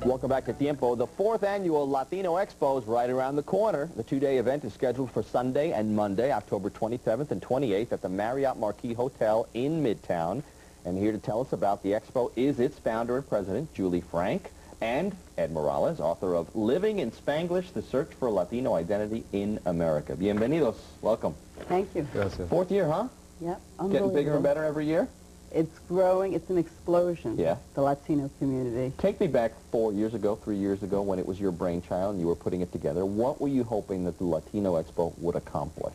Welcome back to Tiempo. The 4th annual Latino Expo is right around the corner. The two-day event is scheduled for Sunday and Monday, October 27th and 28th at the Marriott Marquis Hotel in Midtown. And here to tell us about the Expo is its founder and president, Julie Frank, and Ed Morales, author of Living in Spanglish, The Search for Latino Identity in America. Bienvenidos. Welcome. Thank you. Gracias. 4th year, huh? Yep. Getting bigger and better every year? It's growing. It's an explosion. Yeah. The Latino community. Take me back 4 years ago, 3 years ago, when it was your brainchild and you were putting it together. What were you hoping that the Latino Expo would accomplish?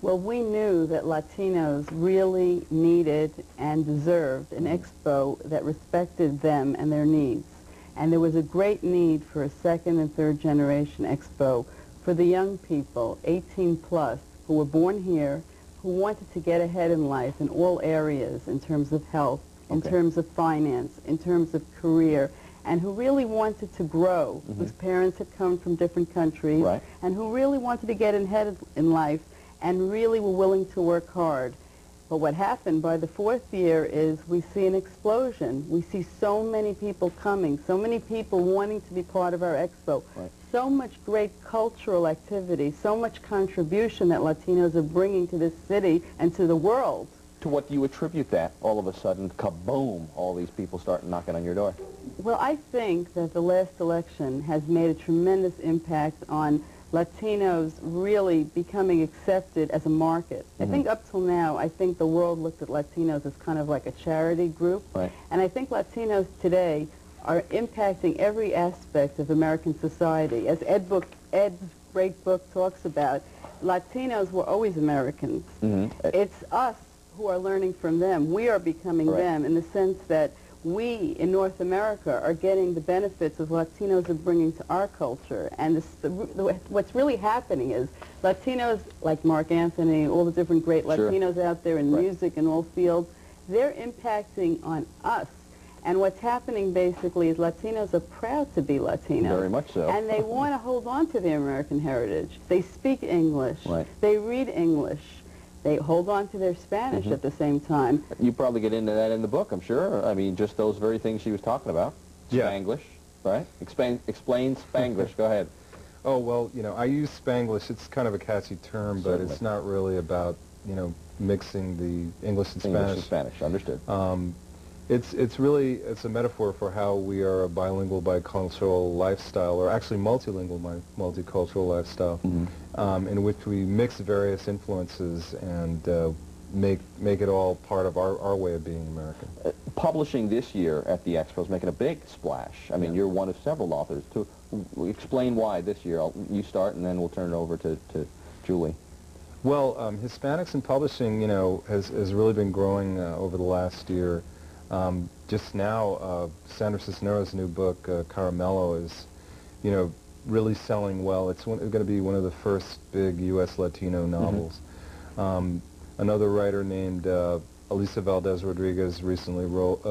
Well, we knew that Latinos really needed and deserved an expo that respected them and their needs. And there was a great need for a second and third generation expo for the young people, 18 plus, who were born here, who wanted to get ahead in life in all areas in terms of health, in terms of finance, in terms of career, and who really wanted to grow, whose parents had come from different countries, and who really wanted to get ahead in life and really were willing to work hard. But what happened by the 4th year is we see an explosion. We see so many people coming, so many people wanting to be part of our expo. So much great cultural activity, so much contribution that Latinos are bringing to this city and to the world. To what do you attribute that? All of a sudden, kaboom, all these people start knocking on your door. Well, I think that the last election has made a tremendous impact on Latinos really becoming accepted as a market. I think up till now, I think the world looked at Latinos as kind of like a charity group. And I think Latinos today are impacting every aspect of American society. As Ed's great book talks about, Latinos were always Americans. It's us who are learning from them. We are becoming them in the sense that we in North America are getting the benefits of Latinos are bringing to our culture. And what's really happening is Latinos like Mark Anthony, all the different great Latinos out there in music and all fields, they're impacting on us. And what's happening basically is Latinos are proud to be Latinos. Very much so. And they want to hold on to their American heritage. They speak English. They read English. They hold on to their Spanish at the same time. You probably get into that in the book, I'm sure. I mean, just those very things she was talking about. Spanglish, right? Explain Spanglish. Go ahead. Oh, well, you know, I use Spanglish. It's kind of a catchy term, but it's not really about, you know, mixing the English and Spanish. English and Spanish, understood. It's a metaphor for how we are a bilingual, bicultural lifestyle, or actually multilingual, multicultural lifestyle, in which we mix various influences and make it all part of our way of being American. Publishing this year at the Expo is making a big splash. I mean, you're one of several authors. To explain why this year. You start, and then we'll turn it over to Julie. Well, Hispanics in publishing, you know, has really been growing over the last year. Just now, Sandra Cisneros' new book, Caramello, is, you know, really selling well. It's going to be one of the first big U.S. Latino novels. Another writer named Elisa Valdez Rodriguez recently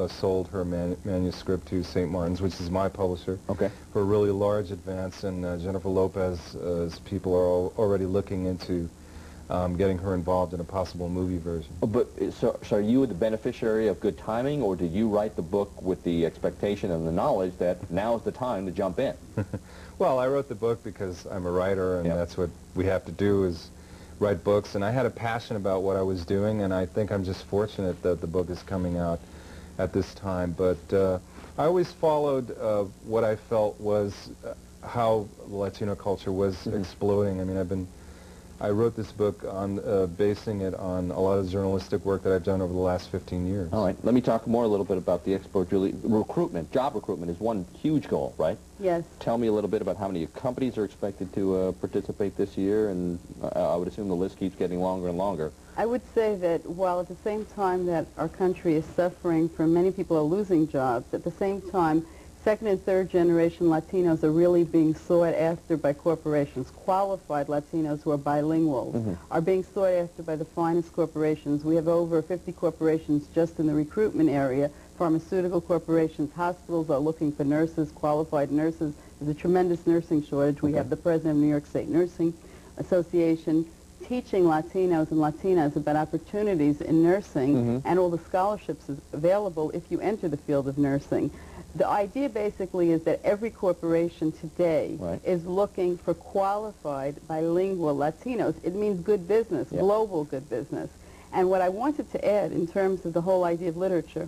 sold her manuscript to St. Martin's, which is my publisher, for a really large advance, and Jennifer Lopez's people are already looking into getting her involved in a possible movie version. But so are you the beneficiary of good timing, or did you write the book with the expectation and the knowledge that now is the time to jump in? Well, I wrote the book because I'm a writer, and that's what we have to do, is write books. And I had a passion about what I was doing, and I think I'm just fortunate that the book is coming out at this time. But I always followed what I felt was how Latino culture was exploding. I mean, I wrote this book on basing it on a lot of journalistic work that I've done over the last 15 years. All right. Let me talk more a little bit about the Expo, Julie. Recruitment, job recruitment is one huge goal, right? Yes. Tell me a little bit about how many companies are expected to participate this year, and I would assume the list keeps getting longer and longer. I would say that while at the same time that our country is suffering from many people are losing jobs, at the same time second and third generation Latinos are really being sought after by corporations. Qualified Latinos who are bilinguals are being sought after by the finest corporations. We have over 50 corporations just in the recruitment area. Pharmaceutical corporations, hospitals are looking for nurses, qualified nurses. There's a tremendous nursing shortage. We have the president of New York State Nursing Association teaching Latinos and Latinas about opportunities in nursing and all the scholarships available if you enter the field of nursing. The idea basically is that every corporation today Right. is looking for qualified bilingual Latinos. It means good business, Yeah. global good business. And what I wanted to add in terms of the whole idea of literature,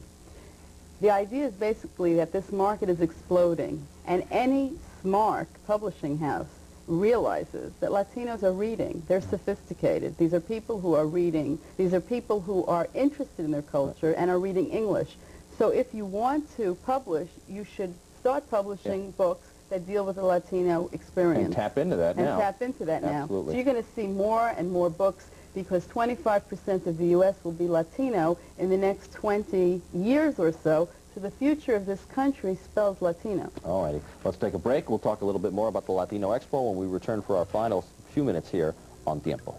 the idea is basically that this market is exploding, and any smart publishing house realizes that Latinos are reading. They're sophisticated. These are people who are reading. These are people who are interested in their culture and are reading English. So if you want to publish, you should start publishing books that deal with the Latino experience. And tap into that now. And tap into that now. Absolutely. So you're going to see more and more books, because 25% of the U.S. will be Latino in the next 20 years or so. So the future of this country spells Latino. All righty. Let's take a break. We'll talk a little bit more about the Latino Expo when we return for our final few minutes here on Tiempo.